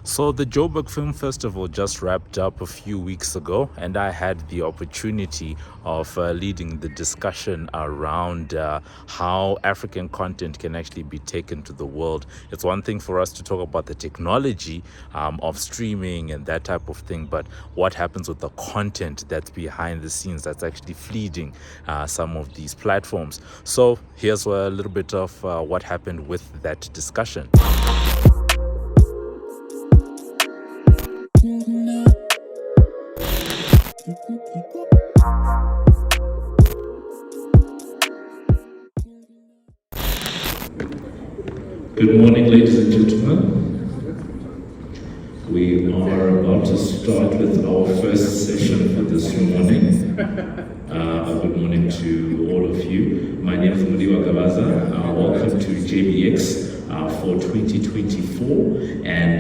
So the Joburg Film Festival just wrapped up a few weeks ago, and I had the opportunity of leading the discussion around how African content can actually be taken to the world. It's one thing for us to talk about the technology of streaming and that type of thing, but what happens with the content that's behind the scenes that's actually feeding some of these platforms. So here's a little bit of what happened with that discussion. Good morning, ladies and gentlemen. We are about to start with our first session for this morning. Good morning to all of you. My name is Mayenzeke Baza. Welcome to JBX for 2024, and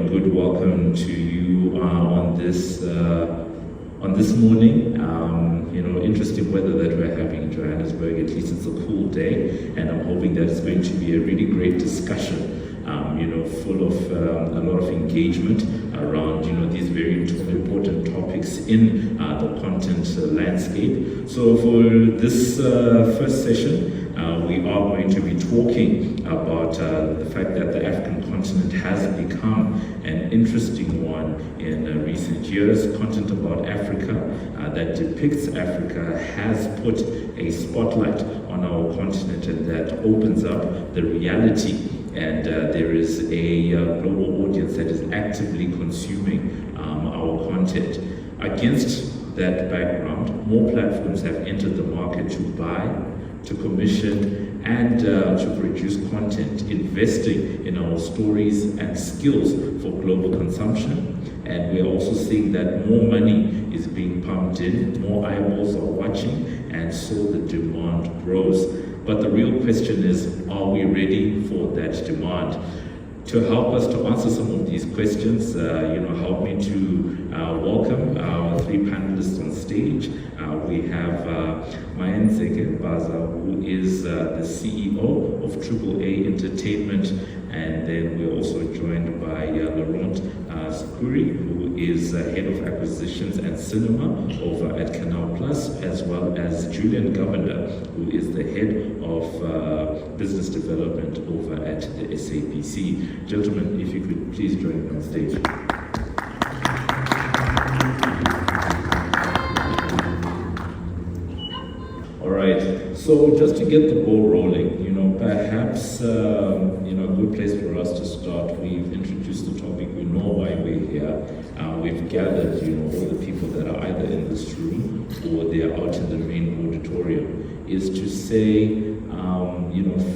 good welcome to you on this morning. Interesting weather that we're having in Johannesburg. At least it's a cool day, and I'm hoping that it's going to be a really great discussion. Full of a lot of engagement around these very important topics in the content landscape. So for this first session, we are going to be talking about the fact that the African continent has become an interesting one in recent years. Content about Africa that depicts Africa has put a spotlight on our continent, and that opens up the reality. And there is a global audience that is actively consuming our content. Against that background, more platforms have entered the market to buy, to commission, and to produce content, investing in our stories and skills for global consumption. And we're also seeing that more money is being pumped in, more eyeballs are watching, and so the demand grows. But the real question is, are we ready for that demand? To help us to answer some of these questions, help me to welcome our three panelists on stage. We have Mayenzeke Baza, who is the CEO of AAA Entertainment, and then we're also joined by Laurent Sicouri, who is head of acquisitions and cinema over at Canal Plus, as well as Julian Govender, who is the head of business development over at the SABC. Gentlemen, if you could please join me on stage. All right, so just to get the ball rolling, perhaps a good place for us to start. We've introduced the topic, we know why we're here. We've gathered, all the people that are either in this room or they're out in the main auditorium, is to say,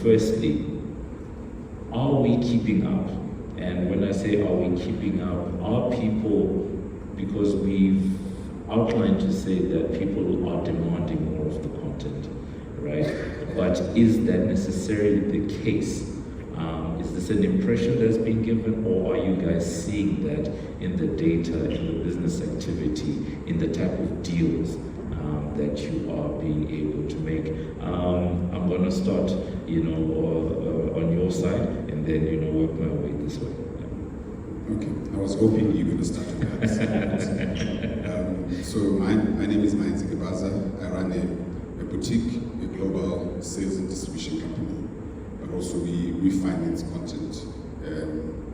firstly, are we keeping up? And when I say are we keeping up, are people, because we've outlined to say that people are demanding more of the content, right? But is that necessarily the case? Is this an impression that's been given, or are you guys seeing that in the data, in the business activity, in the type of deals that you are being able to make? I'm going to start, on your side, and then, work my way this way. Okay, I was hoping you were going to start with that. So my name is Mayenzeke Baza. I run a boutique, a global sales and distribution company, but also we finance content,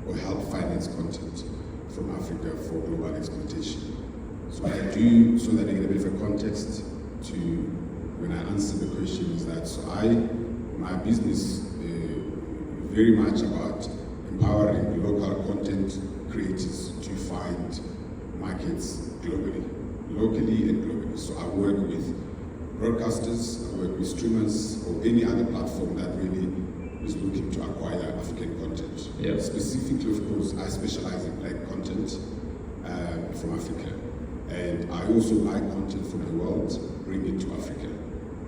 or help finance content from Africa for global exploitation. So what I do, so that I get a bit of a context to when I answer the question, is that my business very much about empowering local content creators to find markets globally, locally and globally. So I work with broadcasters, I work with streamers, or any other platform that really is looking to acquire African content. Yeah. Specifically, of course, I specialize in black content from Africa. And I also buy content from the world, bring it to Africa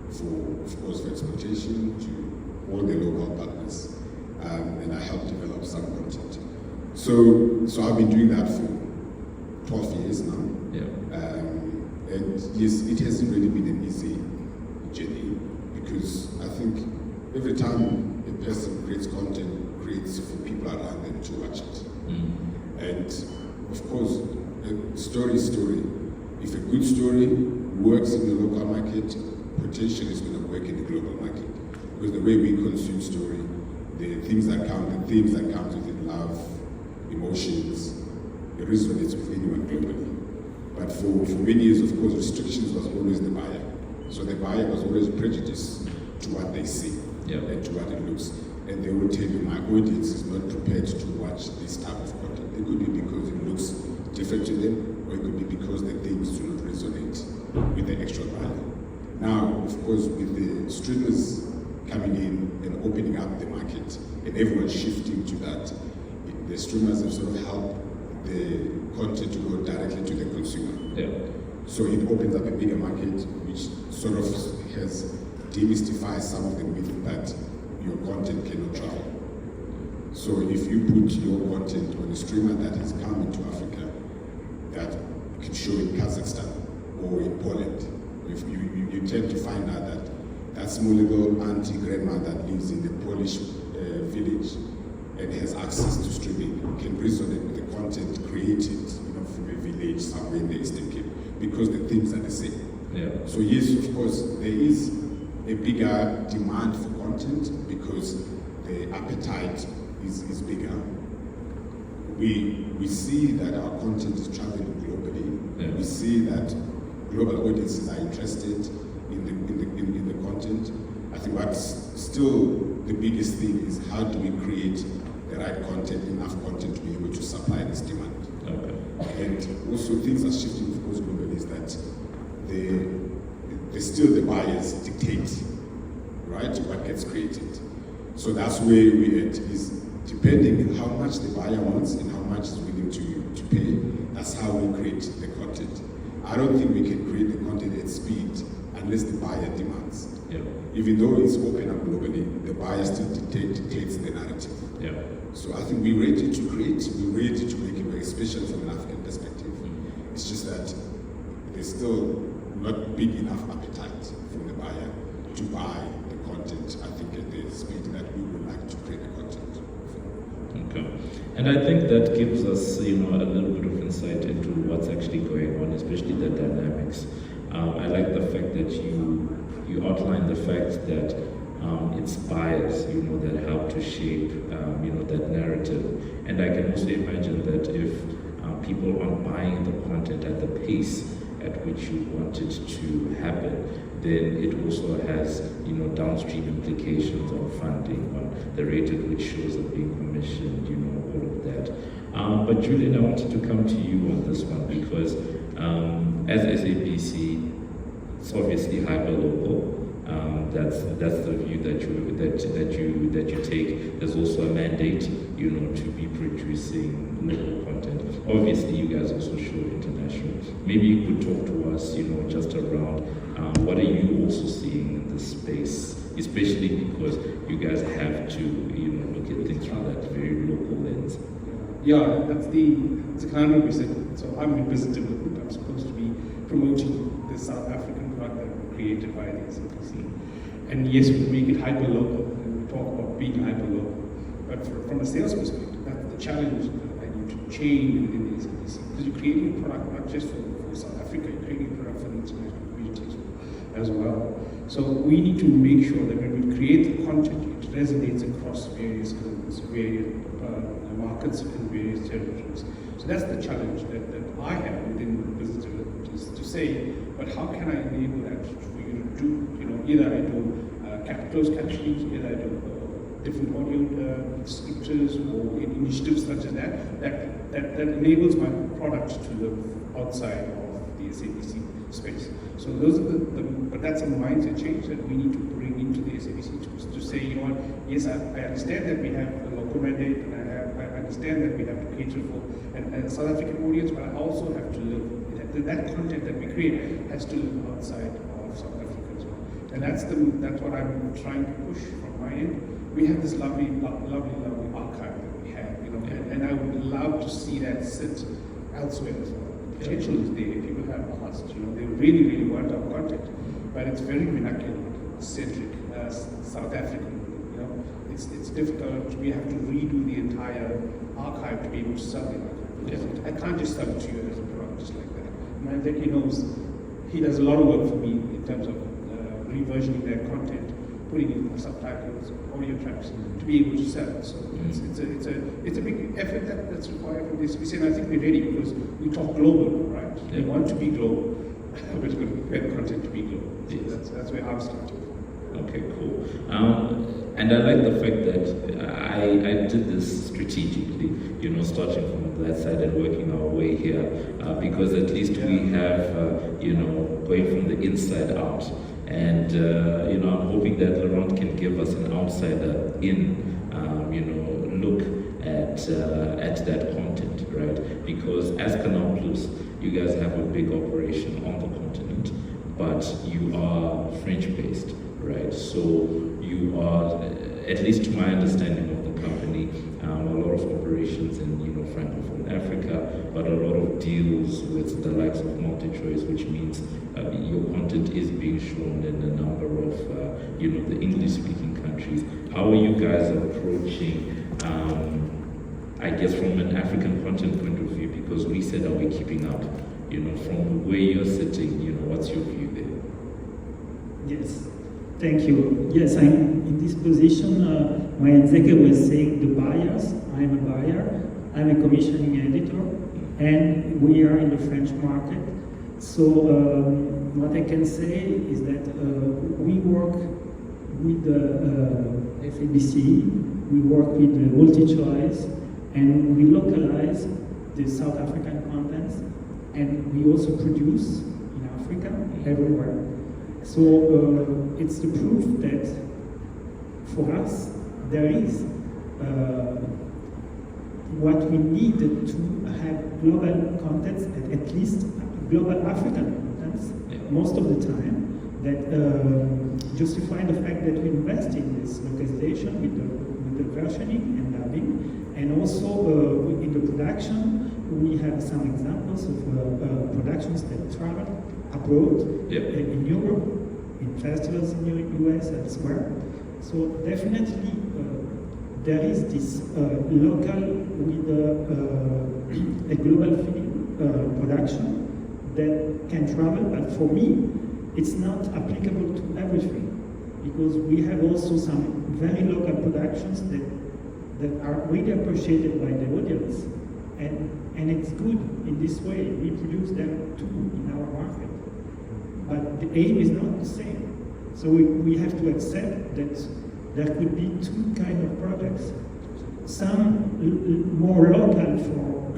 of course, for exploitation to all the local partners. And I help develop some content. So I've been doing that for 12 years now. Yeah. And yes, it hasn't really been an easy journey, because I think every time a person creates content, creates for people around them to watch it. And of course, a story is story. If a good story works in the local market, potentially it's going to work in the global market. Because the way we consume story, the themes that come with it, love, emotions, it resonates with anyone globally. But for many years, of course, restrictions was always the buyer. So the buyer was always prejudiced to what they see and to what it looks. And they will tell you, my audience is not prepared to watch this type of content. It could be because it looks different to them, or it could be because the themes do not resonate with the actual buyer. Now, of course, with the streamers coming in and opening up the market, and everyone shifting to that, the streamers have sort of helped the content to go directly to the consumer. So it opens up a bigger market, which sort of has demystified some of the myth that your content cannot travel. So if you put your content on a streamer that is coming to Africa, that can show in Kazakhstan or in Poland, if you tend to find out that that small little auntie grandma that lives in the Polish village and has access to streaming can resonate with the content created, from a village somewhere in the Eastern Cape, because the themes are the same. So yes, of course, there is a bigger demand for content because the appetite is bigger. We see that our content is traveling globally. We see that global audiences are interested in the content. I think what's still the biggest thing is how do we create the right content, enough content to be able to supply this demand. And also things are shifting, of course, globally, is that still the buyers dictate, right, what gets created. So that's where we at, is depending on how much the buyer wants and how much is willing to pay, that's how we create the content. I don't think we can create the content at speed unless the buyer demands. Even though it's open up globally, the buyer still dictates the narrative. So I think we're ready to create, we're ready to make it work, especially from an African perspective. It's just that there's still not big enough appetite from the buyer to buy the content, I think, at the speed that we would like to create the content. And I think that gives us, a little bit of insight into what's actually going on, especially the dynamics. I like the fact that you outline the fact that it's buyers, that help to shape, that narrative. And I can also imagine that if people aren't buying the content at the pace at which you want it to happen, then it also has, downstream implications on funding, on the rate at which shows are being commissioned, all of that. But Julian, I wanted to come to you on this one because as SABC, it's obviously hyper-local. That's the view that you take. There's also a mandate, to be producing local content. Obviously, you guys also show international. Maybe you could talk to us, just around what are you also seeing in this space, especially because you guys have to, look at things through that very local lens. Yeah, that's the conundrum we said. So I'm in business development. I'm supposed to be promoting the South African product created by the SABC. And yes, we make it hyper-local, and we talk about being hyper-local. But from a sales perspective, that's the challenge that I need to change within the SABC. Because you're creating a product not just for South Africa, you're creating a product for the international community as well. So we need to make sure that when we create the content, it resonates across various markets and various territories. So that's the challenge that I have within business development, is to say, but how can I enable that for you to do? Either I do closed captioning, either I do different audio scriptures or initiatives such as that enables my product to live outside of the SABC space. So those are but that's a mindset change that we need to bring into the SABC to say, yes, I understand that we have a local mandate, and I understand that we have to cater for a South African audience, but I also have to live, that content that we create has to live outside of South Africa as well. And that's what I'm trying to push from my end. We have this lovely archive that we have, and I would love to see that sit elsewhere as well. The potential is there. People have asked, they really, really want our content, but it's very vernacular-centric, South African. It's difficult. We have to redo the entire archive to be able to sell the archive. Yeah. I can't just sell it to you as a product just like that. Mayenzeke knows he does a lot of work for me in terms of reversioning their content, putting in subtitles, audio tracks to be able to sell it. So it's a big effort that's required from this. We say, and I think we're ready because we talk global, right? Yeah. We want to be global, but we have content to be global. So Yes. that's where I'm starting. Okay, cool. And I like the fact that I did this strategically, starting from that side and working our way here, because at least we have, going from the inside out. And, I'm hoping that Laurent can give us an outsider in, look at that content, right? Because as Canal Plus, you guys have a big operation on the continent, but you are French-based, right? So you are, at least to my understanding of the company, a lot of operations in Francophone Africa, but a lot of deals with the likes of MultiChoice, which means your content is being shown in a number of the English-speaking countries. How are you guys approaching, I guess, from an African content point of view? Because we said, are we keeping up? From where you're sitting, what's your view there? Yes, thank you. Yes, I'm in this position. Mayenzeke was saying the buyers. I'm a buyer. I'm a commissioning editor, and we are in the French market. So what I can say is that we work with the SABC, we work with the MultiChoice, and we localize the South African contents, and we also produce in Africa, everywhere. So it's the proof that for us there is what we need to have global contents, at least global African contents, most of the time, that justify the fact that we invest in this localization with the versioning and dubbing, and also in the production. We have some examples of productions that travel abroad, in Europe, in festivals in the US, elsewhere. So definitely there is this local with a global film production that can travel, but for me, it's not applicable to everything, because we have also some very local productions that are really appreciated by the audience, and it's good in this way. We produce them too in our market, but the aim is not the same. So we have to accept that there could be two kinds of projects. Some more local for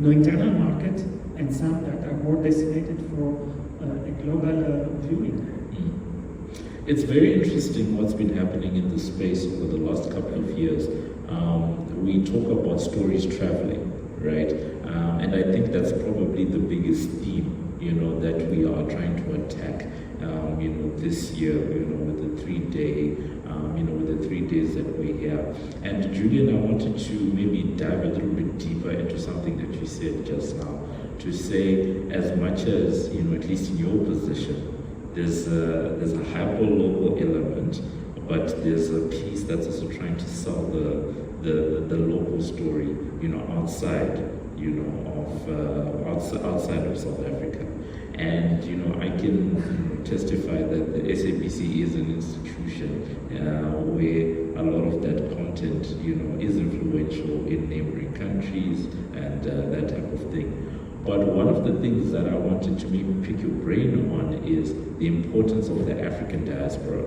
the internal market, and some that are more designated for a global viewing. It's very interesting what's been happening in this space over the last couple of years. We talk about stories traveling, right? And I think that's probably the biggest theme, that we are trying to attack, this year, with the 3-day, with the 3 days that we're here. And Julian, I wanted to maybe dive a little bit deeper into something that you said just now, to say as much as, at least in your position, there's a hyper-local element, but there's a piece that's also trying to sell the local story, outside, outside of South Africa. And, I can testify that the SABC is an institution where a lot of that content, is influential in neighboring countries and that type of thing. But one of the things that I wanted to maybe pick your brain on is the importance of the African diaspora,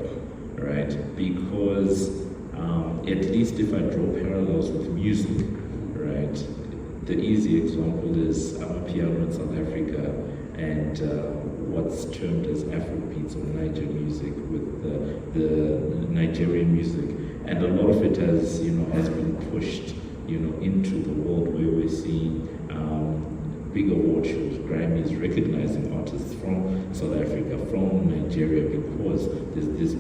right? Because at least if I draw parallels with music, right? The easy example is I'm a piano in South Africa, and what's termed as Afrobeats or Niger music with the Nigerian music, and a lot of it has been pushed into the world where we're seeing big award shows, Grammys recognizing artists from South Africa, from Nigeria, because there's this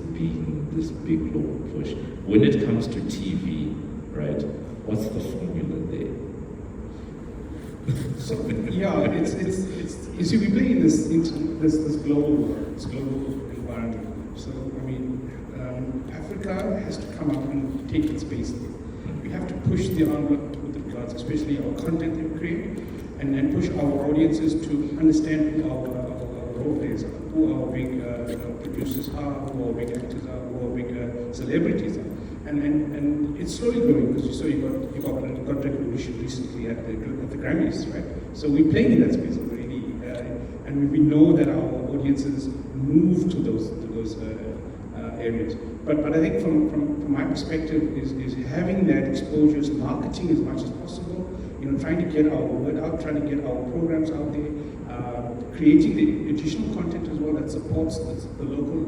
big global push. When it comes to TV, right? What's the formula there? So it's you see, we play in this global world, this global environment. So Africa has to come up and take its space. We have to push the envelope with the regards, especially our content that we create, and push our audiences to understand who our role players are, who our big producers are, who our big actors are, who our big celebrities are. And it's slowly growing, because you saw you got recognition recently at the Grammys, right? So we're playing in that space already, and we know that our audiences move to those areas. But I think from my perspective is having that exposure, marketing as much as possible. Trying to get our word out, trying to get our programs out there, creating the additional content as well that supports the local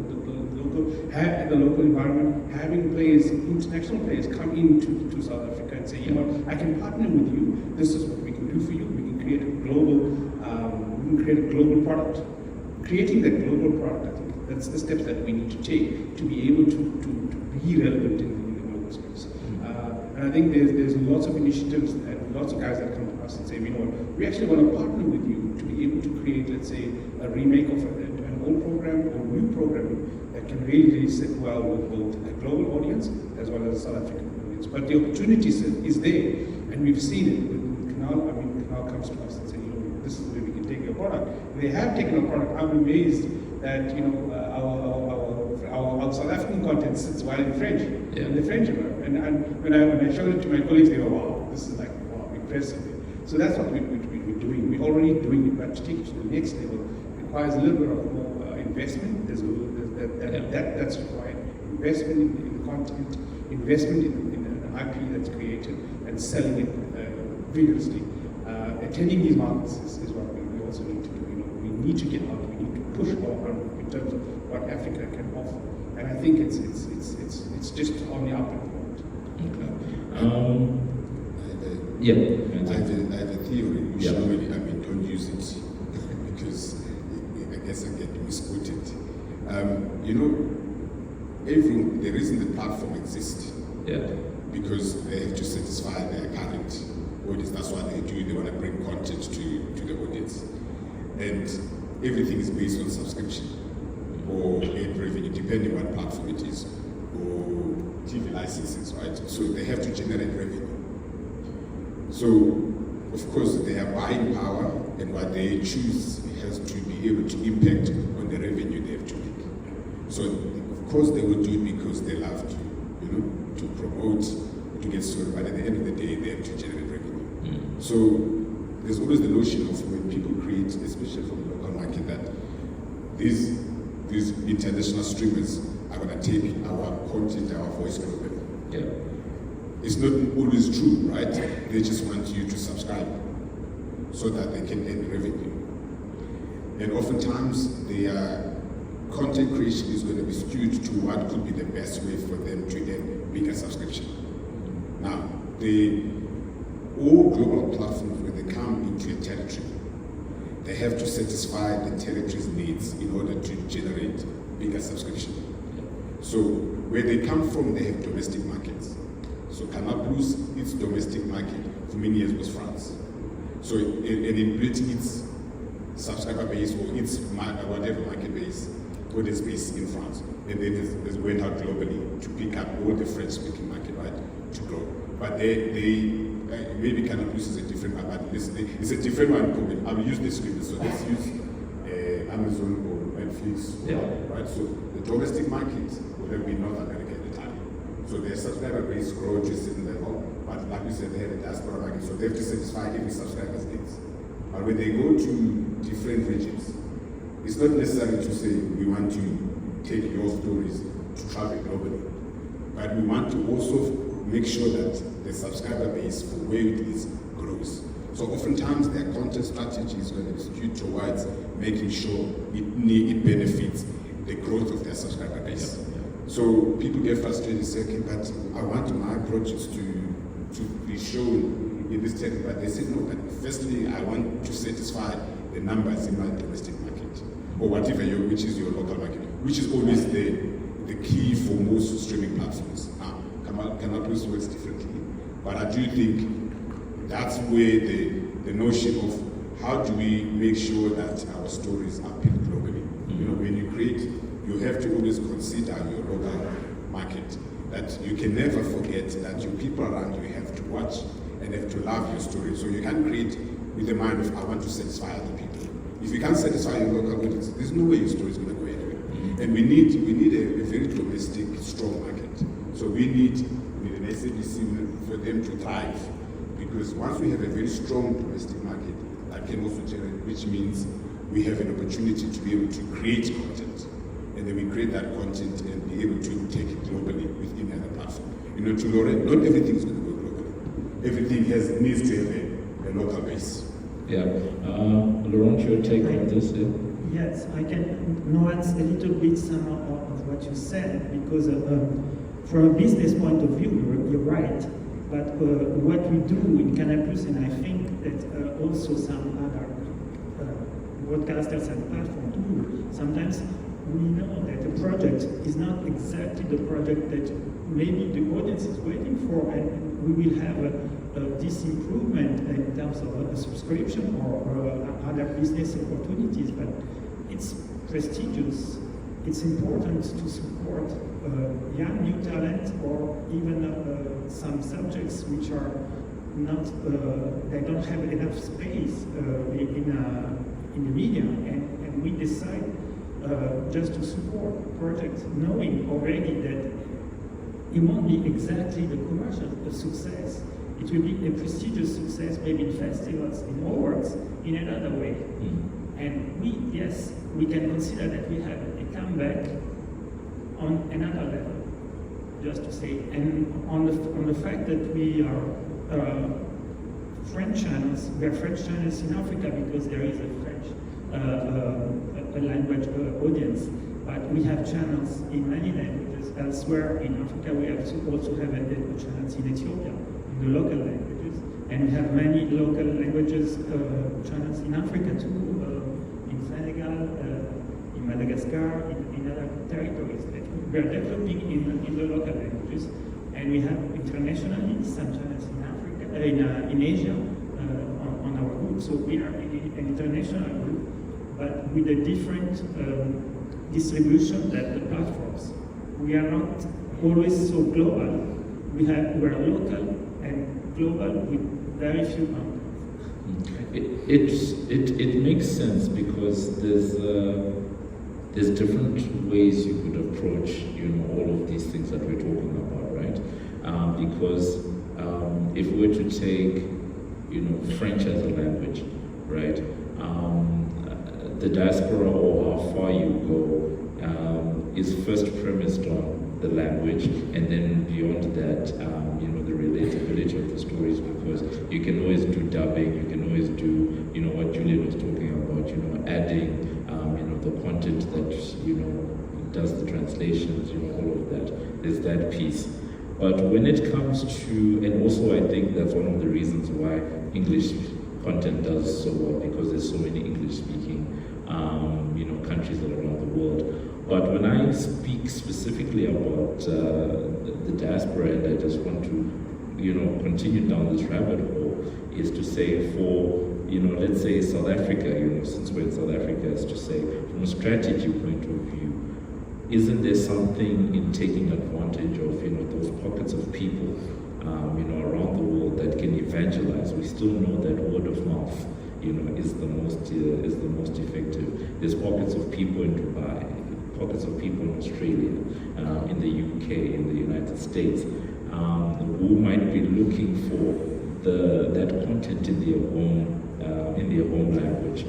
environment, having players, international players, come into South Africa and say, I can partner with you. This is what we can do for you. We can create a global product. Creating that global product, I think that's the steps that we need to take to be able to be relevant in the global space. And I think there's lots of initiatives and lots of guys that come to us and say, we actually want to partner with you to be able to create, let's say, a remake of an old program or new programming that can really sit well with both a global audience as well as a South African audience. But the opportunity is there, and we've seen it with Canal. Canal comes to us and says, this is where we can take your product. And they have taken our product. I'm amazed that our South African content sits well in French, in the French environment. And when I showed it to my colleagues, they go, wow, this is impressive. So that's what we're doing. We're already doing it, but to take it to the next level requires a little bit of more investment. That's required. Investment in the content, investment in an IP that's created, and selling it vigorously. Attending these markets is what we also need to do. We need to get out. We need to push more in terms of what Africa can offer. And I think it's just on the up and forward. I have a theory. We should really, don't use it because I guess I get misquoted. The reason the platform exists, because they have to satisfy their current audience. That's what they do. They want to bring content to the audience, and everything is based on subscription or ad revenue, depending what platform it is, or TV licenses, right? So they have to generate revenue. So, of course, they have buying power, and what they choose has to be able to impact on the revenue they have to make. So, of course, they will do it because they love to, to promote, to get story, but at the end of the day, they have to generate revenue. So, there's always the notion of when people create, especially from the local market, that these international streamers are going to take our content, our voice global. It's not always true, right? They just want you to subscribe so that they can earn revenue. And oftentimes, their content creation is going to be skewed to what could be the best way for them to earn bigger subscription. Now, all global platforms, when they come into a territory, they have to satisfy the territory's needs in order to generate bigger subscription. So where they come from, they have domestic markets. So Canal Plus, its domestic market for many years was France. So and it built its subscriber base or its whatever market base, or the space in France. And then it went out globally to pick up all the French-speaking market, right, to grow. But they maybe Canal Plus is a different one, but it's a different one. I will use this script, so let's use Amazon or Netflix, right? So the domestic market will have been North America at the time. So their subscriber base grow to a certain level, but like we said, they have a diaspora market, so they have to satisfy every subscriber's needs. But when they go to different regions, it's not necessary to say we want to take your stories to travel globally, but we want to also make sure that the subscriber base for where it is grows. So oftentimes their content strategy is going to be skewed towards making sure it benefits the growth of their subscriber base. So people get frustrated saying, but I want my projects to be shown in this tech, but they said no, but firstly I want to satisfy the numbers in my domestic market, or whatever which is your local market, which is always the key for most streaming platforms. Canal Plus works differently, but I do think that's where the notion of how do we make sure that our stories appeal globally. When you create, you have to always consider your local market, that you can never forget that your people around you have to watch and have to love your story. So you can't create with the mind of, I want to satisfy other people. If you can't satisfy your local audience, there's no way your story is going to go anywhere. And we need a very domestic, strong market. So we need an SABC for them to thrive. Because once we have a very strong domestic market, that can also generate, which means we have an opportunity to be able to create content. And then we create that content and be able to take it globally within another platform. You know, to Laurent, not everything is going to go globally. Everything needs to have a local base. Yeah. Laurent, your take on this? Yeah? Yes, I can nuance a little bit some of what you said, because from a business point of view, you're right. But what we do in Canal+, and I think that also some other broadcasters and platforms do, sometimes we know that a project is not exactly the project that maybe the audience is waiting for, and we will have this improvement in terms of a subscription or other business opportunities, but it's prestigious. It's important to support young new talent, or even some subjects which are not, they don't have enough space in the media, and we decide just to support projects, knowing already that it won't be exactly the commercial success. It will be a prestigious success, maybe in festivals, in awards, in another way. And we can consider that we have a comeback on another level, just to say. And on the fact that we are French channels, we are French channels in Africa because there is a French a language audience, but we have channels in many languages elsewhere in Africa. We also have channels in Ethiopia, in the local languages, and we have many local languages channels in Africa too, in Senegal, in Madagascar, in other territories that we are developing in the local languages, and we have internationally some channels in Africa, in Asia, on our group. So we are an international group, but with a different distribution than the platforms. We are not always so global. We are local and global with very few boundaries. It makes sense because there's different ways you could approach, all of these things that we're talking about, right? Because if we were to take, French as a language, right? The diaspora, or how far you go, is first premised on the language, and then beyond that, the relatability of the stories, because you can always do dubbing, you can always do, what Julian was talking about, adding, the content that, does the translations, all of that. There's that piece. But when it comes to, and also I think that's one of the reasons why English content does so well, because there's so many English-speaking, countries around the world. But when I speak specifically about the diaspora, and I just want to, continue down this rabbit hole, is to say for, let's say South Africa, since we're in South Africa, is to say from a strategy point of view, isn't there something in taking advantage of, those pockets of people, around the world that can evangelize? We still know that word of mouth, is the most effective. There's pockets of people in Dubai, pockets of people in Australia, in the UK, in the United States, who might be looking for that content in their own language,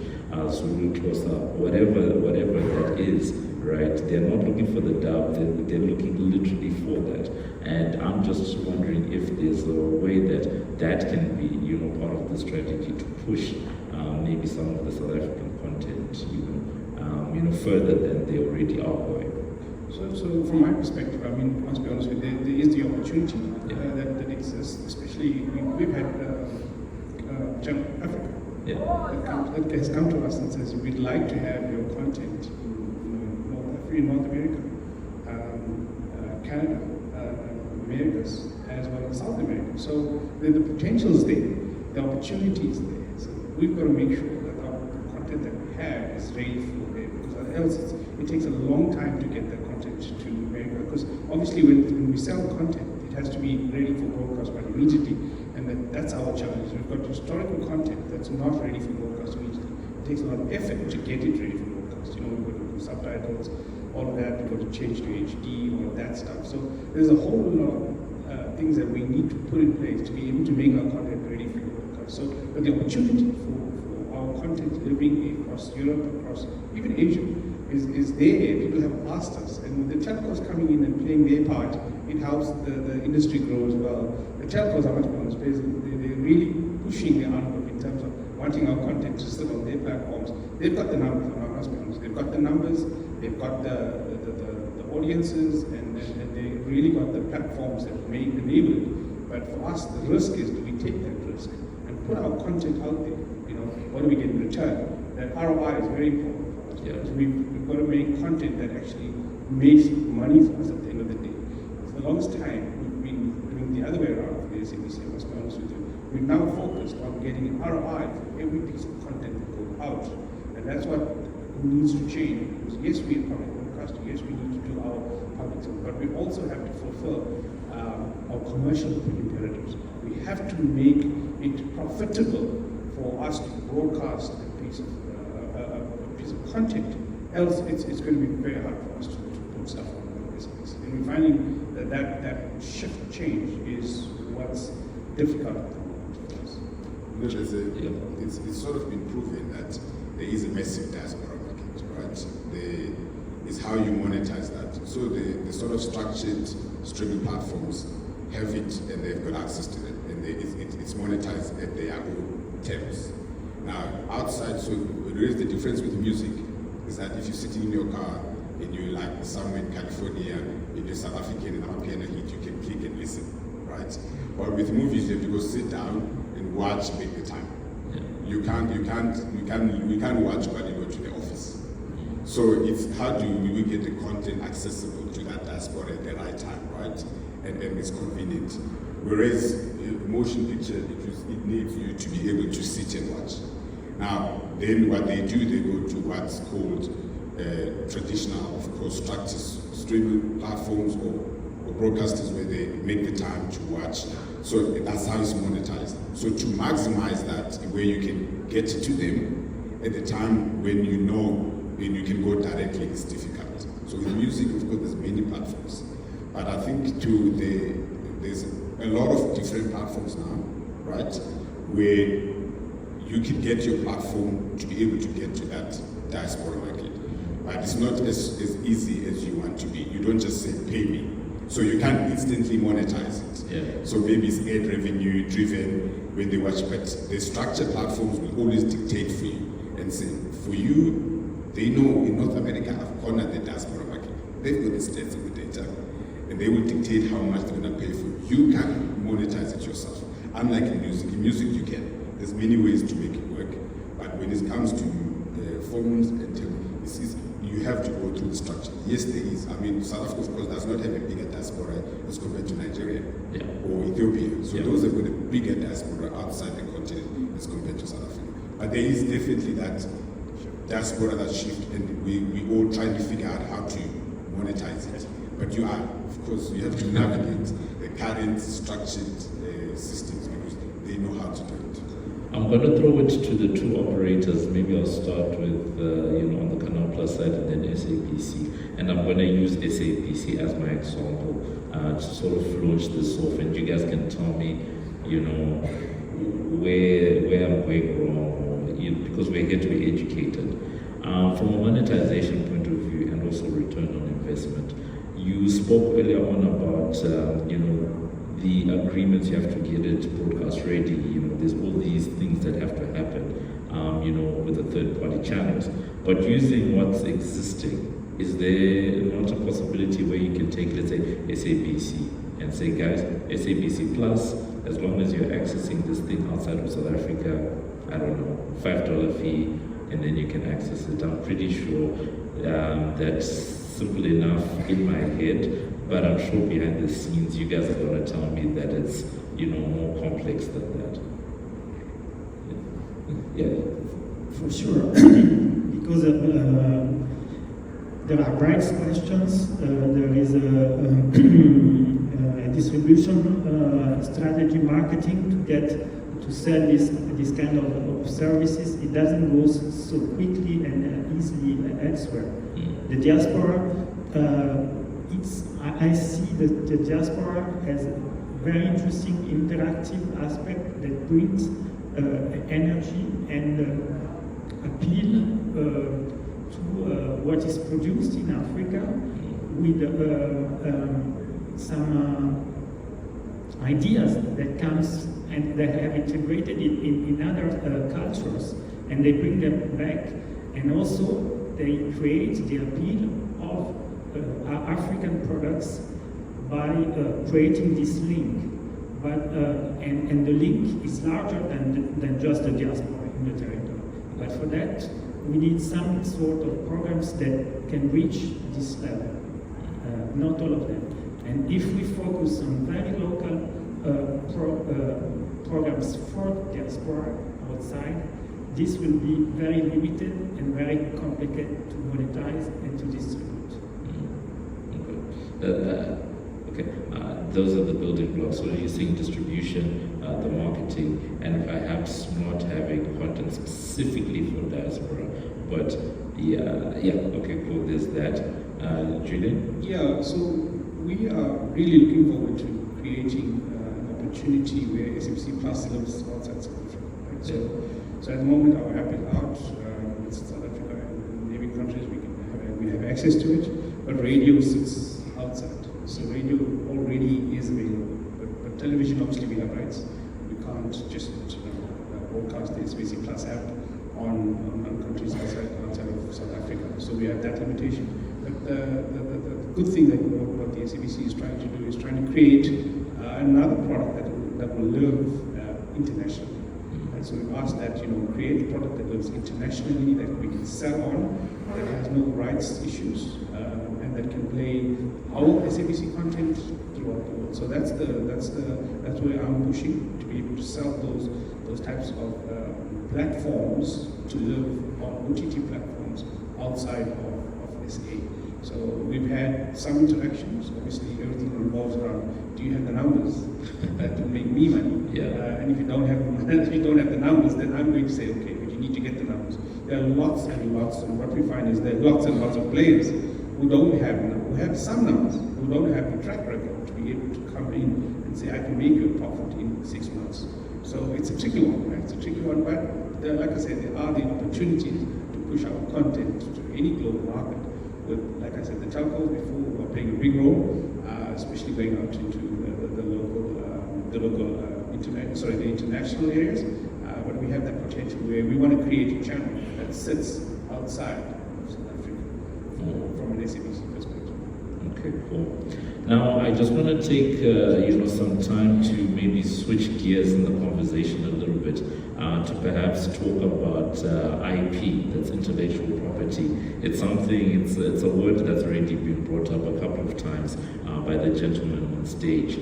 whatever that is, right? They're not looking for the dub, they're looking literally for that. And I'm just wondering if there's a way that can be, part of the strategy to push maybe some of the South African content, further than they already are going. So from my perspective, I mean, let's be honest with you, there is the opportunity that exists, especially we've had Channel Africa that has come to us and says, we'd like to have your content in North America, Canada, Americas, as well as South America. So the potential is there, the opportunity is there. So we've got to make sure that our content that we have is ready for there, because else it takes a long time to get the content to America. Because obviously when we sell content, it has to be ready for broadcast, but immediately And that's our challenge. We've got historical content that's not ready for broadcast immediately. It takes a lot of effort to get it ready for broadcast. We've got to do subtitles, all of that. We've got to change to HD, all of that stuff. So there's a whole lot of things that we need to put in place to be able to make our content ready for broadcast. So, but the opportunity for our content delivering across Europe, across even Asia, is there. People have asked us, and the telcos coming in and playing their part, it helps the industry grow as well. The telcos are much more in space. They're really pushing the envelope in terms of wanting our content to sit on their platforms. They've got the numbers, let's be honest. They've got the numbers, they've got the audiences, and they really got the platforms that may enable it. But for us, the risk is, do we take that risk and put our content out there? What do we get in return? That ROI is very important for us. Yeah. Because we've got to make content that actually makes money for us at the end of the day. For the longest time, we've been doing the other way around for the SABC, I must be honest with you. We're now focused on getting ROI for every piece of content that goes out. And that's what needs to change. Because yes, we are public broadcasting, yes, we need to do our public service, but we also have to fulfill our commercial imperatives. We have to make it profitable for us to broadcast a piece of content. Else, it's going to be very hard for us to put stuff on the space. And we're finding that shift change is what's difficult at the moment for us. It's sort of been proven that there is a massive diaspora market, right? It's how you monetize that. So the sort of structured streaming platforms have it, and they've got access to it, and it's monetized at their own terms. Now, outside, so there is the difference with music, is that if you're sitting in your car and you're like somewhere in California, and you're South African and I'm playing a hit, you can click and listen, right? But with movies, you have to go sit down and watch, make the time. Yeah. You can't watch while you go to the office. So it's how do we get the content accessible to that diaspora at the right time, right? And it's convenient. Whereas motion picture, it needs you to be able to sit and watch. Now, then what they do, they go to what's called traditional, of course, structured streaming platforms or broadcasters where they make the time to watch. So that's how it's monetized. So to maximize that, where you can get to them at the time when you know when you can go directly, it's difficult. So with music, of course, there's many platforms. But I think there's a lot of different platforms now, right, where you can get your platform to be able to get to that diaspora market. But it's not as easy as you want to be. You don't just say, pay me. So you can't instantly monetize it. Yeah. So maybe it's ad revenue driven when they watch, but the structured platforms will always dictate for you and say, for you, they know in North America, I've cornered the diaspora market. They've got the stats and the data, and they will dictate how much they're going to pay for you. You can monetize it yourself. Unlike in music you can. There's many ways to make it work, but when it comes to phones and you have to go through the structure. Yes, there is. I mean, South Africa, of course, does not have a bigger diaspora as compared to Nigeria or Ethiopia. So those have got a bigger diaspora outside the continent as compared to South Africa. But there is definitely that diaspora, that shift, and we all trying to figure out how to monetize it. But of course, you have to navigate the current structured systems because they know how to do it. I'm going to throw it to the two operators. Maybe I'll start with, on the Canal Plus side and then SABC. And I'm going to use SABC as my example to sort of launch this off. And you guys can tell me, where I'm going wrong, because we're here to be educated. From a monetization point of view and also return on investment, you spoke earlier on about, the agreements you have to get it broadcast ready. There's all these things that have to happen, with the third-party channels. But using what's existing, is there not a possibility where you can take, let's say, SABC and say, guys, SABC Plus, as long as you're accessing this thing outside of South Africa, I don't know, $5 fee, and then you can access it. I'm pretty sure that's simple enough in my head, but I'm sure behind the scenes you guys are going to tell me that it's more complex than that. Yeah. For sure, because there are rights questions. There is distribution strategy, marketing to get to sell this kind of services. It doesn't go so quickly and easily elsewhere. The diaspora, I see the diaspora as a very interesting interactive aspect that brings energy and appeal to what is produced in Africa with some ideas that comes and they have integrated it in other cultures, and they bring them back, and also they create the appeal of African products by creating this link. But and the link is larger than just the diaspora in the territory. But for that, we need some sort of programs that can reach this level. Not all of them. And if we focus on very local programs for diaspora outside, this will be very limited and very complicated to monetize and to distribute. Okay, those are the building blocks. So you're saying distribution, the marketing, and perhaps not having content specifically for diaspora. But okay, cool. There's that. Julian? Yeah, so we are really looking forward to creating an opportunity where SABC Plus lives outside South Africa. Right? So at the moment, our app is out in South Africa and neighboring countries. We have access to it, but radio sits outside. So radio already is available, but television, obviously, we have rights. We can't just broadcast the SABC Plus app on countries outside of South Africa. So we have that limitation. But the good thing that what the SABC is trying to do is trying to create another product that will live internationally. And so we've asked that create a product that lives internationally, that we can sell on, that has no rights issues, and that can play our SABC content throughout the world. So that's where I'm pushing to be able to sell those types of platforms to live on OTT platforms outside of SA. So we've had some interactions. Obviously, everything revolves around: do you have the numbers that will make me money? Yeah. And if you don't have the numbers, then I'm going to say, okay, but you need to get the numbers. There are lots and lots, and what we find is there are lots and lots of players who don't have numbers, who have some numbers, who don't have the track record to be able to come in and say, I can make you a profit in 6 months. So it's a tricky one, right? It's a tricky one, but like I said, there are the opportunities to push our content to any global market. With, like I said, the telcos before are playing a big role, especially going out into the international areas. But we have that potential where we want to create a channel that sits outside of South Africa from an SABC perspective. Okay, cool. Now, I just want to take some time to maybe switch gears in the conversation a little bit to perhaps talk about IP, that's intellectual property. It's something, it's a word that's already been brought up a couple of times by the gentleman on stage.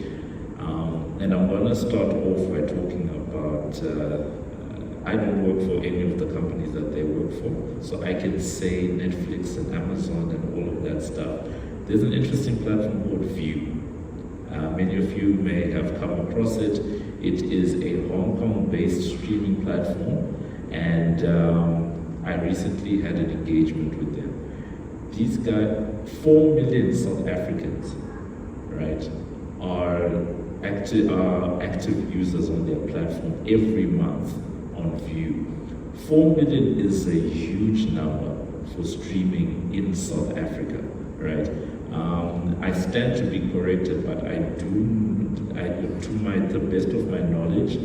And I'm going to start off by talking about, I don't work for any of the companies that they work for, so I can say Netflix and Amazon and all of that stuff. There's an interesting platform called View. Many of you may have come across it. It is a Hong Kong-based streaming platform, and I recently had an engagement with them. These guys, 4 million South Africans, right, are active users on their platform every month on View. 4 million is a huge number for streaming in South Africa, right? I stand to be corrected, but to the best of my knowledge,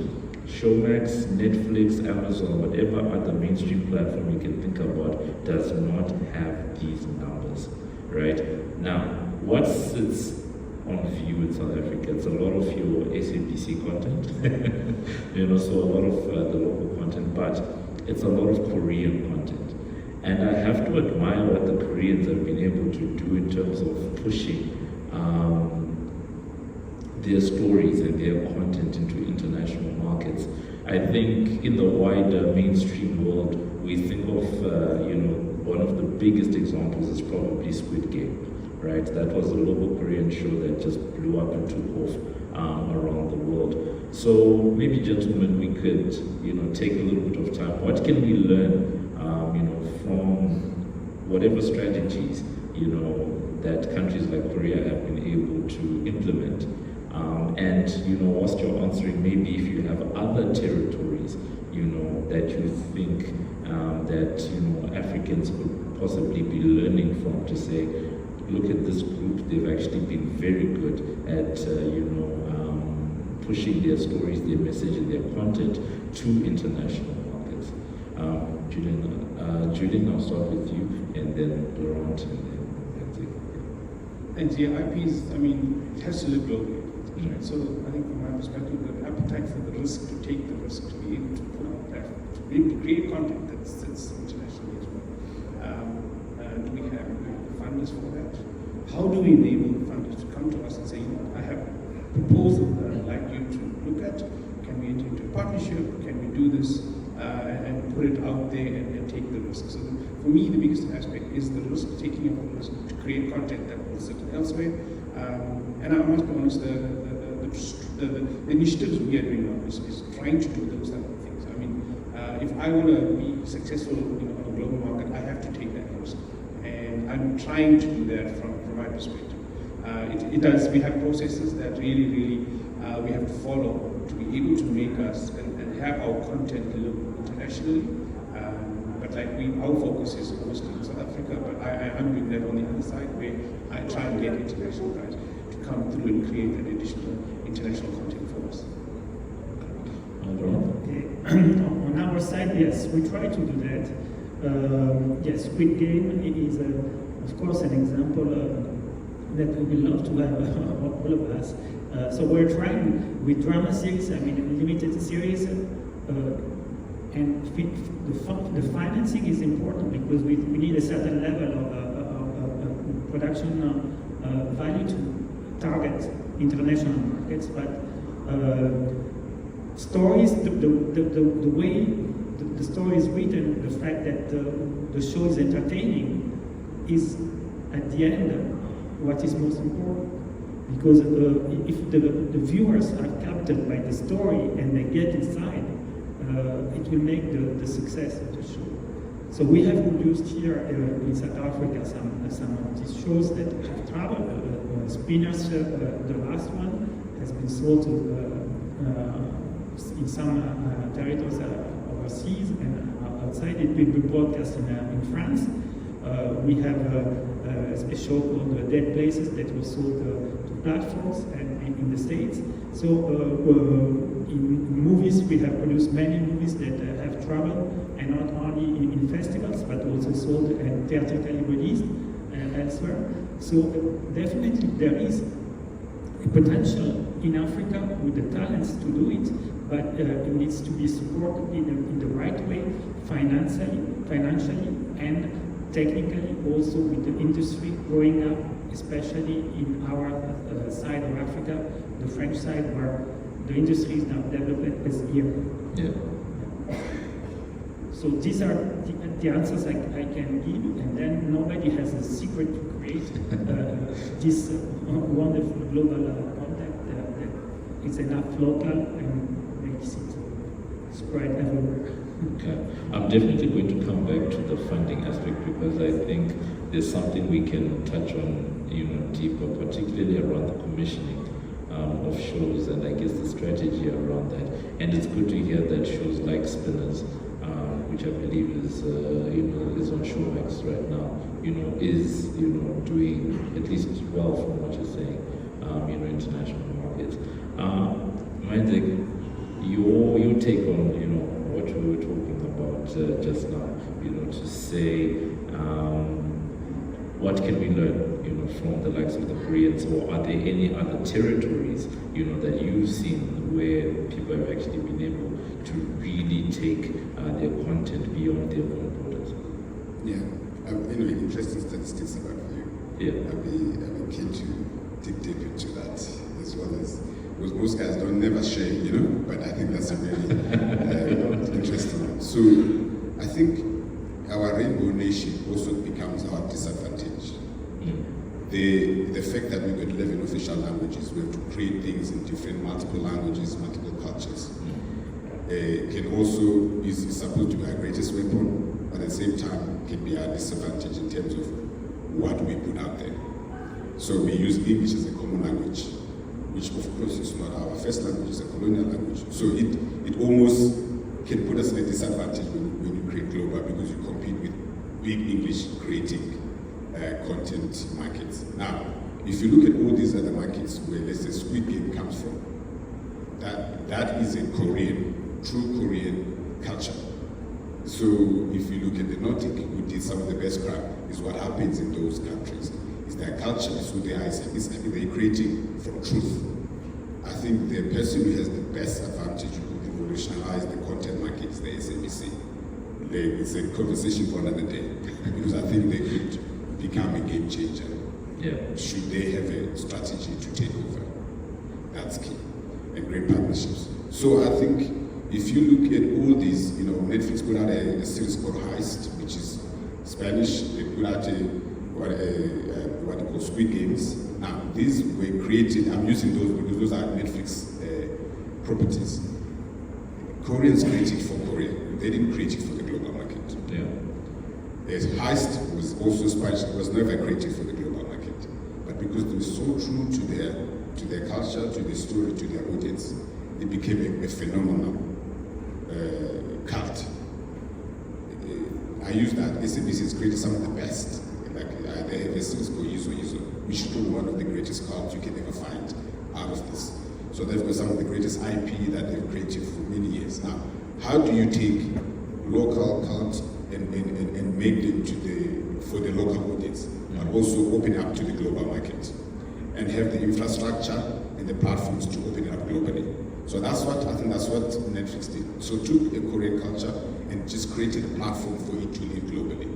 Showmax, Netflix, Amazon, whatever other mainstream platform you can think about does not have these numbers, right? Now, what sits on View in South Africa? It's a lot of your SABC content, so a lot of the local content, but it's a lot of Korean content. And I have to admire what the Koreans have been able to do in terms of pushing their stories and their content into international markets. I think in the wider mainstream world, we think of, one of the biggest examples is probably Squid Game, right? That was a local Korean show that just blew up and took off around the world. So maybe, gentlemen, we could, take a little bit of time. What can we learn, from whatever strategies, that countries like Korea have been able to implement? And, whilst you're answering, maybe if you have other territories, that you think that, Africans could possibly be learning from, to say, look at this group, they've actually been very good at, pushing their stories, their message, and their content to international markets. Julian, I'll start with you, and then Laurent, and then Thanks. Yeah, IPs, it has to live globally. Right? So I think from my perspective, the appetite for the risk, to take the risk, to be able to put out that, to be able to create content that sits internationally as well. Do we have funders for that? How do we enable the funders to come to us and say, I have a proposal that I'd like you to look at. Can we enter into a partnership? Can we do this and put it out there and take the risk? So for me, the biggest aspect is the risk, taking up the risk to create content that will sit elsewhere. And I must be honest, the initiatives we are doing now is trying to do those type of things. If I want to be successful on a global market, I have to take that risk. And I'm trying to do that from my perspective. We have processes that really, we have to follow to be able to make us and have our content live internationally. But our focus is mostly in South Africa, but I'm doing that on the other side, where I try and get international guys to come through and create an additional international content for us. On our side, yes, we try to do that. Yes, Squid Game is, of course, an example that we will love to have, all of us. So we're trying with drama series, a limited series, and the financing is important because we need a certain level of production value to target international markets. But stories, the way the story is written, the fact that the show is entertaining is at the end what is most important. Because if the viewers are captured by the story and they get inside, it will make the success of the show. So we have produced here in South Africa some of these shows that have traveled. Spinners, the last one, has been sold to, in some territories overseas and outside. It will be broadcast in France. We have a show called Dead Places that was sold to platforms and in the States. So in movies, we have produced many movies that have traveled, and not only in festivals, but also sold and theatrically released elsewhere. So definitely there is a potential in Africa with the talents to do it, but it needs to be supported in the right way, financially, and technically also with the industry growing up, especially in our side of Africa, the French side, where the industry is now developed as here. Yeah. So these are the answers I can give, and then nobody has a secret to create this wonderful global content that is enough local and makes it spread everywhere. Okay. I'm definitely going to come back to the funding aspect, because I think there's something we can touch on, deeper, particularly around the commissioning of shows, and I guess the strategy around that. And it's good to hear that shows like Spinners, which I believe is is on Showmax right now, is doing at least well from what you're saying, international markets. Mayenzeke, your take on what we were talking about just now, to say what can we learn from the likes of the Koreans, or are there any other territories that you've seen where people have actually been able to really take their content beyond their own borders? Yeah, interesting statistics about you. Yeah, I'd be keen to dig deep into that as well, as because most guys don't never share, but I think that's a really interesting one. So I think our rainbow nation also becomes our disadvantage. the fact that we've got 11 official languages, we have to create things in different multiple languages, multiple cultures, can also is supposed to be our greatest weapon, but at the same time can be our disadvantage in terms of what we put out there. So we use English as a common language, which of course is not our first language, it's a colonial language. So it almost can put us in a disadvantage when you create global, because you compete with big English creating content markets. Now, if you look at all these other markets where, let's say, Squid Game comes from, that is a true Korean culture. So if you look at the Nordic, who did some of the best crap, is what happens in those countries. Is their culture, is who they are, they're creating from truth. I think the person who has the best advantage to revolutionize the content market is the SABC. It's a conversation for another day, because I think they could become a game changer. Yeah. Should they have a strategy to take over? That's key. And great partnerships. So I think if you look at all these, Netflix put out a series called Heist, which is Spanish. They put out what they call Squid Games. Now, these were created, I'm using those because those are Netflix properties. Koreans created for Korea. They didn't create it for the global market. Yeah. Heist was also Spanish. It was never created for the global market. But because they were so true to their culture, to their story, to their audience, it became a phenomenal cult. I use that. SABC has created some of the best. They have a series called Yuzo, which is probably one of the greatest cults you can ever find out of this. So they've got some of the greatest IP that they've created for many years. Now, how do you take local cults and make them for the local audience, but also open up to the global market, and have the infrastructure and the platforms to open it up globally? So that's what Netflix did. So took a Korean culture and just created a platform for it to live globally.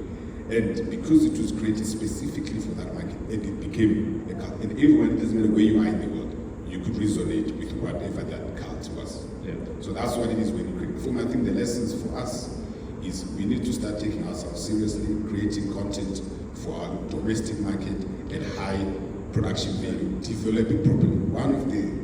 And because it was created specifically for that market, and it became a cult, and everyone, doesn't matter where you are in the world, you could resonate with whatever that cult was. Yeah. So that's what it is when you create film. I think the lessons for us is we need to start taking ourselves seriously, creating content for our domestic market at high production value, developing properly. One of the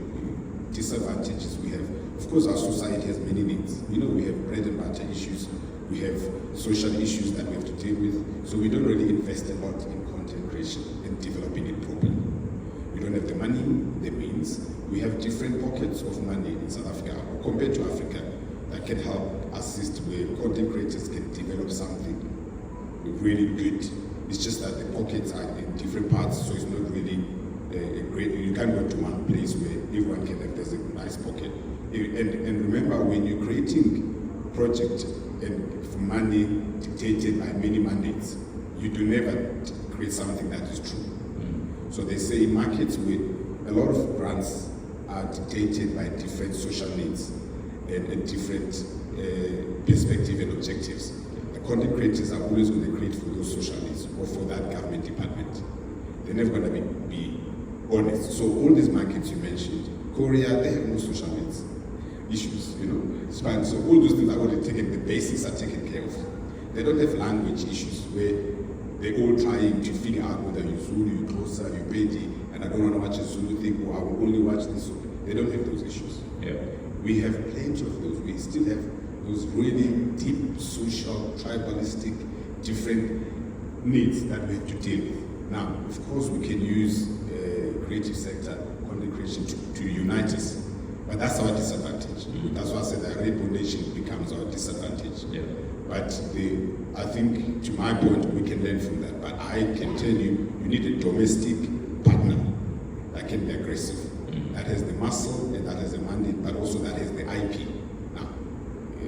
disadvantages we have, of course, our society has many needs. We have bread and butter issues, we have social issues that we have to deal with, so we don't really invest a lot in content creation and developing it properly. We don't have the money, the means. We have different pockets of money in South Africa compared to Africa that can help assist where content creators can develop something really good. It's just that the pockets are in different parts, so it's not really a great. You can't go to one place where everyone can have there's a nice pocket. And remember, when you're creating a project and for money dictated by many mandates, you do never create something that is true. So they say in markets where a lot of grants are dictated by different social needs and different perspective and objectives. The content creators are always going to create for those social needs or for that government department. They're never going to be honest. So all these markets you mentioned, Korea, they have no social needs issues, Spain. So all those things are already taken, the basics are taken care of. They don't have language issues where they're all trying to figure out whether you're Zulu, you're Xhosa, you're Pedi, and I don't want to watch a Zulu thing, or I will only watch this. They don't have those issues. Yeah. We have plenty of those. We still have those really deep social, tribalistic, different needs that we have to deal with. Now, of course, we can use creative sector, content creation to unite us, but that's our disadvantage. That's why I said that rainbow nation becomes our disadvantage. Yeah. But I think, to my point, we can learn from that. But I can tell you, you need a domestic partner that can be aggressive, that has the muscle and that has the mandate, but also that has the IP. Now,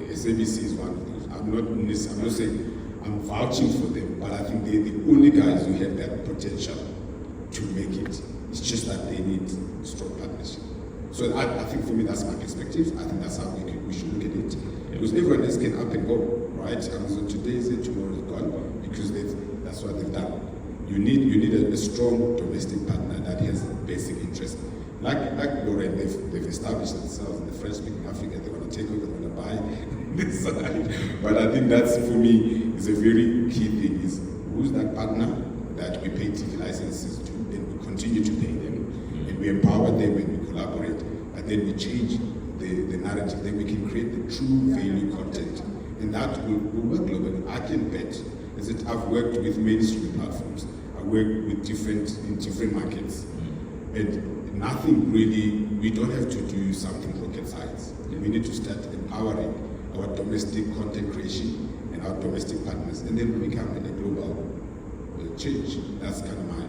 SABC is one of those. I'm not saying I'm vouching for them, but I think they're the only guys who have that potential to make it. It's just that they need strong partnership. So I think for me, that's my perspective. I think that's how we should look at it. Because everyone else can up and go, right? So today is it, tomorrow is gone, because that's what they've done. You need a strong domestic partner that has basic interest. Like Laurent, they've established themselves in the French-speaking Africa. They want to take over, they want to buy this side. But I think that's, for me, is a very key thing, is who's that partner that we pay TV licenses to, and we continue to pay them, and we empower them and we collaborate, but then we change the narrative, then we can create the true value content, and that will work globally. I can bet, is that I've worked with mainstream platforms, I work with in different markets, and nothing really, we don't have to do something rocket science. We need to start empowering our domestic content creation and our domestic partners, and then we become a global change. That's kind of my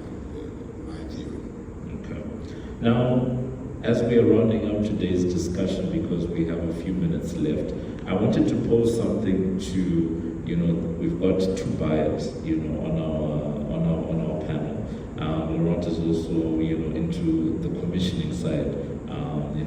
theory. Okay. Now, as we are rounding up today's discussion, because we have a few minutes left, I wanted to pose something to, we've got two buyers, on our panel. Laurent is also, into the commissioning side,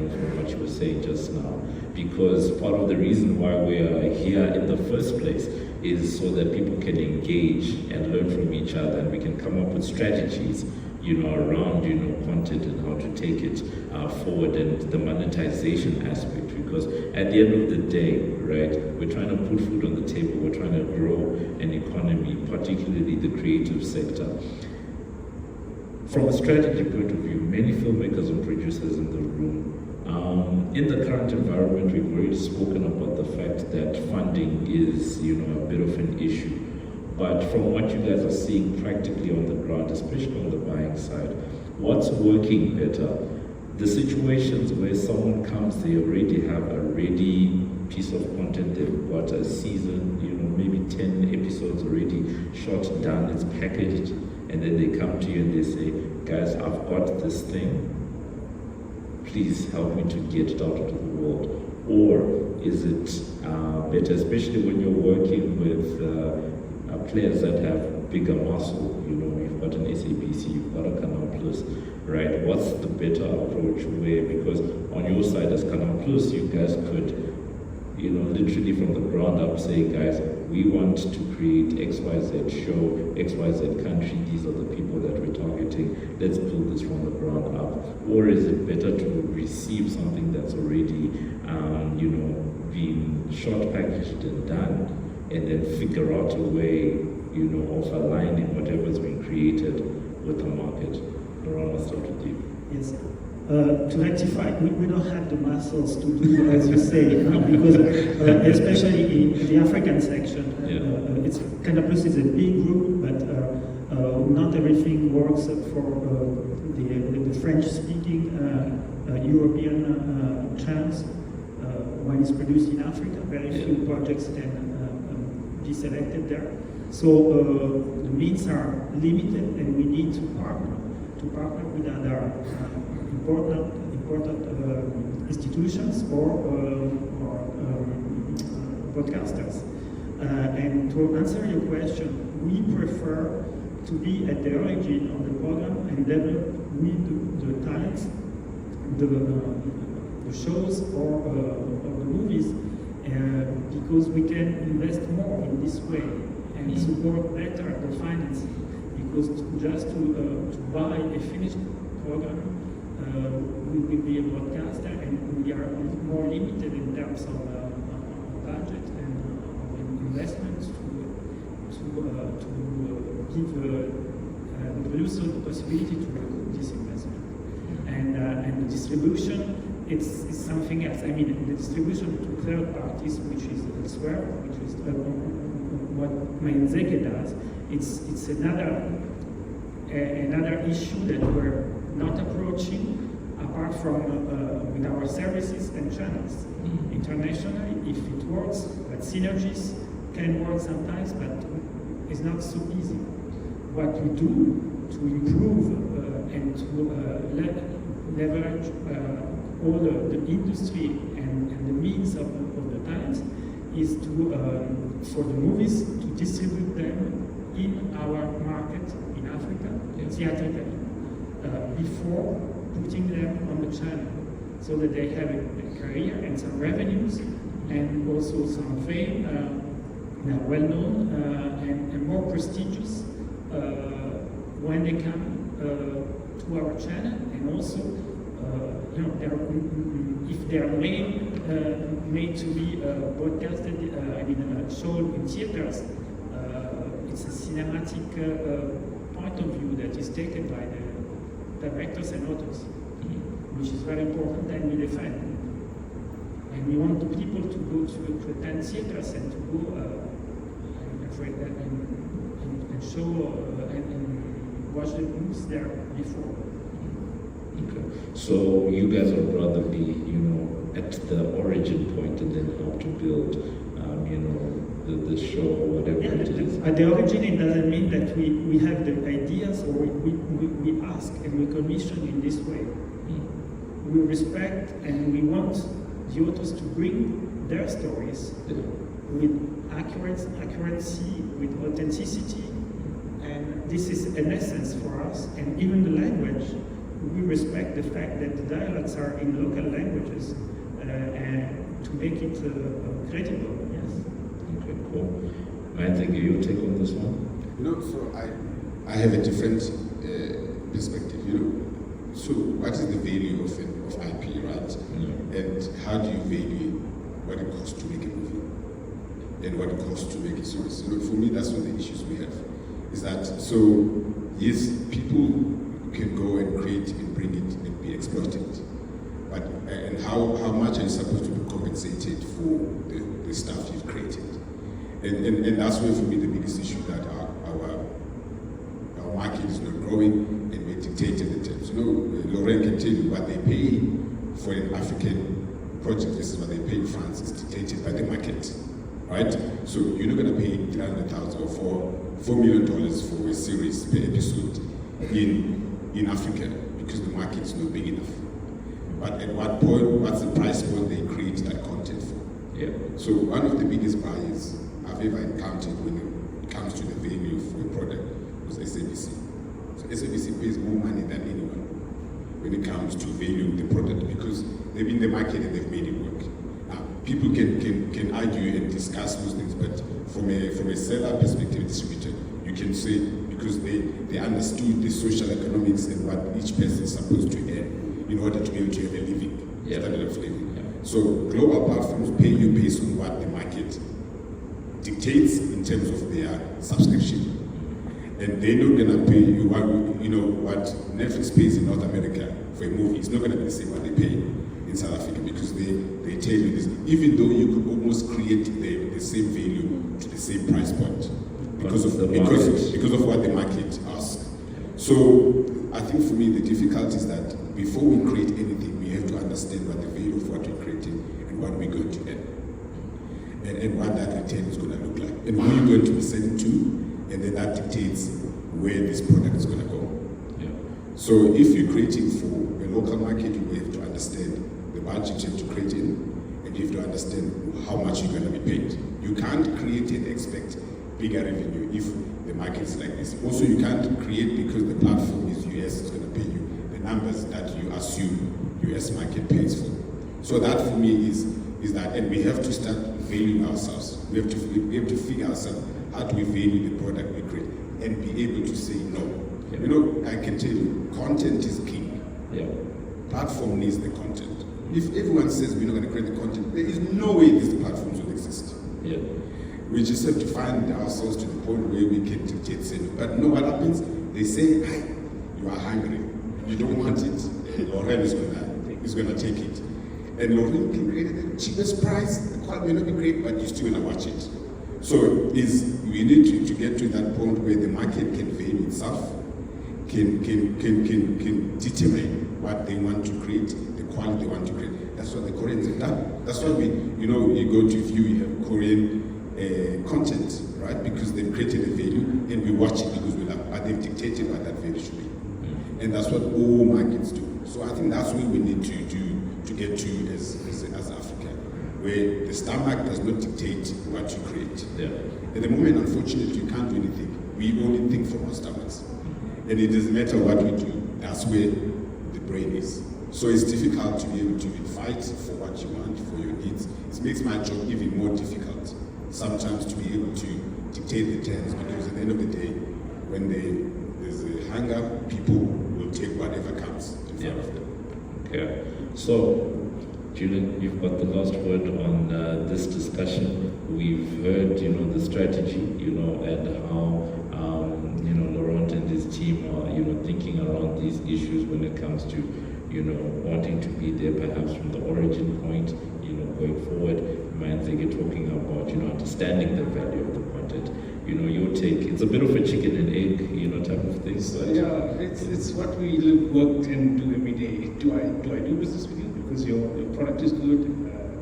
from what you were saying just now. Because part of the reason why we are here in the first place is so that people can engage and learn from each other, and we can come up with strategies, around, content and how to take it forward, and the monetization aspect. Because at the end of the day, right, we're trying to put food on the table, we're trying to grow an economy, particularly the creative sector. From a strategy point of view, many filmmakers and producers in the room, in the current environment, we've already spoken about the fact that funding is, a bit of an issue. But from what you guys are seeing practically on the ground, especially on the buying side, what's working better? The situations where someone comes, they already have a ready piece of content, they've got a season, maybe 10 episodes already shot, done, it's packaged, and then they come to you and they say, guys, I've got this thing, please help me to get it out into the world. Or is it better, especially when you're working with players that have bigger muscle, you've got an SABC, you've got a Canal Plus, right? What's the better approach where, because on your side as Canal Plus, you guys could, literally from the ground up say, guys, we want to create XYZ show, XYZ country, these are the people that we're targeting, let's build this from the ground up. Or is it better to receive something that's already, been shot, packaged and done, and then figure out a way, of aligning whatever's been created with the market? Laurent, I'll start with you. Yes. To rectify, we don't have the muscles to do as you say, because especially in the African section, it's Canal Plus is a big group, but not everything works for the French-speaking European channels. When it's produced in Africa, very few projects can be selected there. So the means are limited, and we need to partner with other important institutions or broadcasters. And to answer your question, we prefer to be at the origin of the program and develop with the talents, the shows or the movies, because we can invest more in this way and support better the financing. Because just to buy a finished program, we will be a broadcaster, and we are more limited in terms of budget and investments to give the producer the possibility to recoup this investment. And the distribution, it's something else. I mean, the distribution to third parties, which is elsewhere, which is what Mayenzeke does, it's another issue that we're not approaching apart from with our services and channels. Internationally, if it works, but synergies can work sometimes, but it's not so easy. What we do to improve and to leverage all the industry and the means of the talents is to for the movies to distribute them in our market in Africa, theatrically, before putting them on the channel, so that they have a career and some revenues, and also some fame, well known and more prestigious when they come to our channel, and also if they are made to be broadcasted, shown in theaters, it's a cinematic point of view that is taken by the directors and authors, which is very important, and we defend. And we want the people to go to attend theaters and to go and show and watch the movies there before. Okay. So you guys would rather be, at the origin point and then help to build, the show or whatever it is. At the origin, it doesn't mean that we have the ideas or we ask and we commission in this way. We respect and we want the authors to bring their stories with accuracy, with authenticity, and this is an essence for us. And even the language, we respect the fact that the dialogues are in local languages and to make it credible. Yes. Okay, cool. Mayenzeke, your take on this one? So I have a different perspective. So what is the value of IP, right? And how do you value what it costs to make a movie and what it costs to make a series? For me, that's one of the issues we have. Is that yes, people can go and create and bring it and be exploited, but and how much are you supposed to be compensated for the stuff you've created? And that's where, for me, the biggest issue that our market is not growing and we're dictating the terms. Laurent can tell you what they pay for an African project. This is what they pay in France. It's dictated by the market, right? So you're not going to pay $300,000 or $4 million for a series per episode in Africa because the market is not big enough. But at what point, what's the price point they create that content for? Yeah. So one of the biggest buyers I've ever encountered when it comes to the value for a product was SABC. So SABC pays more money than anyone when it comes to valuing the product because they've been in the market and they've made it work. Now, people can argue and discuss those things, but from a seller perspective, distributor, you can say because they understood the social economics and what each person is supposed to earn in order to be able to have a living, standard of living. Yeah. So global platforms pay you based on what the market dictates in terms of their subscription. And they're not going to pay you what Netflix pays in North America for a movie. It's not going to be the same what they pay in South Africa because they tell you this, even though you could almost create the same value to the same price point because of what the market asks. So I think for me the difficulty is that before we create anything, we have to understand what the value of what we're creating and what we're going to earn. And what that return is going to look like, and who you're going to be selling to, and then that dictates where this product is going to go. Yeah. So if you're creating for a local market, you have to understand the budget you have to create in, and you have to understand how much you're going to be paid. You can't create and expect bigger revenue if the market is like this. Also, you can't create because the platform is US, it's going to pay you the numbers that you assume US market pays for. So that for me is that, and we have to start valuing ourselves. We have to figure ourselves how do we value the product we create and be able to say no. Yeah. I can tell you, content is king. Yeah. Platform needs the content. If everyone says we're not going to create the content, there is no way these platforms will exist. Yeah. We just have to find ourselves to the point where we can dictate selling. But what happens? They say, "Hey, you are hungry. You don't want it. Laurent is going to take it." And Laurent can create it at the cheapest price. The quality may not be great, but you're still going to watch it. So we need to get to that point where the market can value itself, can determine what they want to create, the quality they want to create. That's what the Koreans have done. That's why you go to view, you have Korean content, right? Because they've created a value and we watch it because we love it, but they've dictated what that value should be. And that's what all markets do. So I think that's where we need to get to as Africa, where the stomach does not dictate what you create. Yeah. At the moment, unfortunately, you can't do anything. We only think from our stomachs. And it doesn't matter what we do, that's where the brain is. So it's difficult to be able to fight for what you want, for your needs. It makes my job even more difficult sometimes to be able to dictate the terms, because at the end of the day, when there's a hunger, people will take whatever comes in front of them. Okay. So, Julian, you've got the last word on this discussion. We've heard, the strategy, and how, Laurent and his team are, thinking around these issues when it comes to, wanting to be there perhaps from the origin point, going forward. Mayenzeke talking about, understanding the value of the content. Your take, it's a bit of a chicken and egg, type of thing. So yeah, it's what we live, work, and do every day. Do I do business with you because your product is good?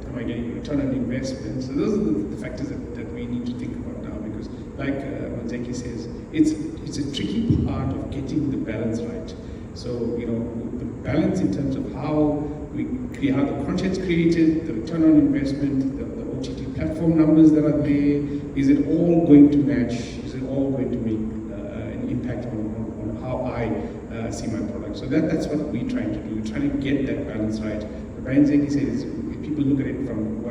Am I getting a return on investment? So those are the factors that we need to think about now, because like Mayenzeke says, it's a tricky part of getting the balance right. So, the balance in terms of how the content's created, the return on investment, the OTT platform numbers that are there, is it all going to match? Is it all going to make an impact on how I see my product? So that's what we're trying to do. We're trying to get that balance right. Mayenzeke says, people look at it from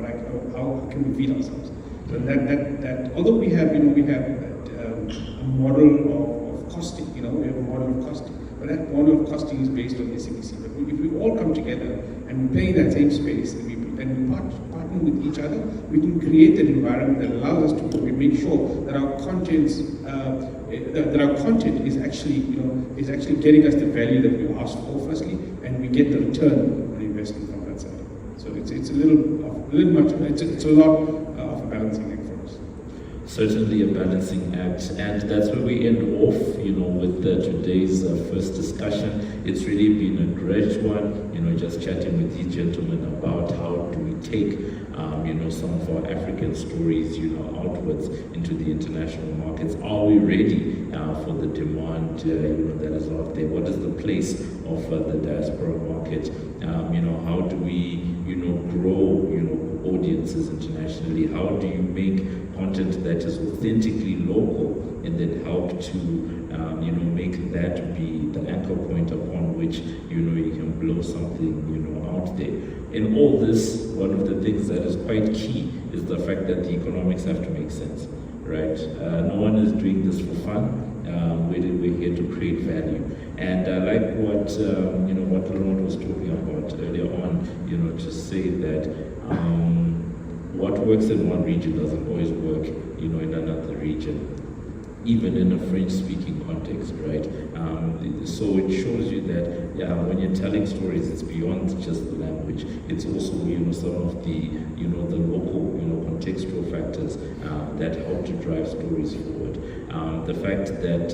how can we feed ourselves? So that although we have a model of costing, we have a model of costing. But that model of costing is based on SABC. But if we all come together and we play in that same space and we partner with each other, we can create an environment that allows us to make sure that our content is actually getting us the value that we asked for firstly, and we get the return on investment from that side. So it's a lot of a balancing act for us. Certainly a balancing act, and that's where we end off, with today's first discussion. It's really been a great one, just chatting with these gentlemen about how do we take, some of our African stories, outwards into the international markets. Are we ready for the demand, that is out there? What is the place of the diaspora market? How do we, grow, audiences internationally? How do you make content that is authentically local and then help to make that be the anchor point upon which you can blow something out there. In all this, one of the things that is quite key is the fact that the economics have to make sense, right? No one is doing this for fun. We're here to create value, and I like what Laurent was talking about earlier on, to say that what works in one region doesn't always work, in another region, even in a French-speaking context, right? So it shows you that when you're telling stories, it's beyond just the language. It's also some of the the local contextual factors that help to drive stories forward. The fact that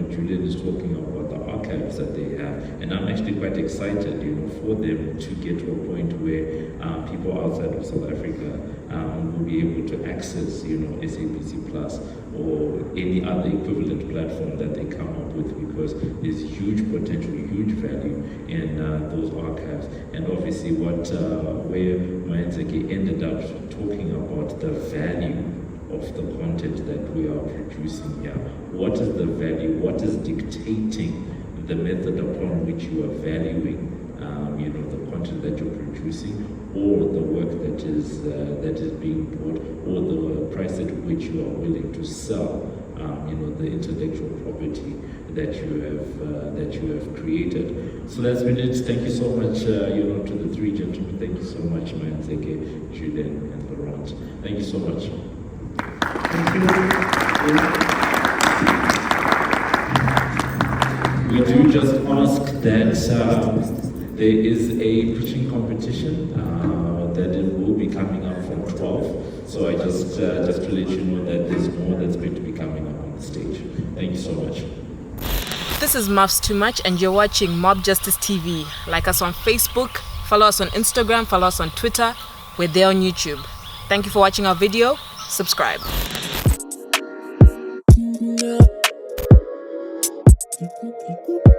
Julian is talking about the archives that they have, and I'm actually quite excited for them to get to a point where people outside of South Africa will be able to access SABC Plus or any other equivalent platform that they come up with, because there's huge potential, huge value in those archives. And obviously where Mayenzeke ended up talking about the value of the content that we are producing here. What is the value? What is dictating the method upon which you are valuing the content that you're producing, or the work that is being bought, or the price at which you are willing to sell the intellectual property that you have created. So that's been it. Thank you so much to the three gentlemen. Thank you so much, Mayenzeke, Julian, and Laurent. Thank you so much. Thank you. We do just ask that there is a pitching competition that it will be coming up from 12. So I just to let you know that there's more that's going to be coming up on the stage. Thank you so much. This is Muffs Too Much, and you're watching MobbJustice TV. Like us on Facebook, follow us on Instagram, follow us on Twitter. We're there on YouTube. Thank you for watching our video. Subscribe. Thank you.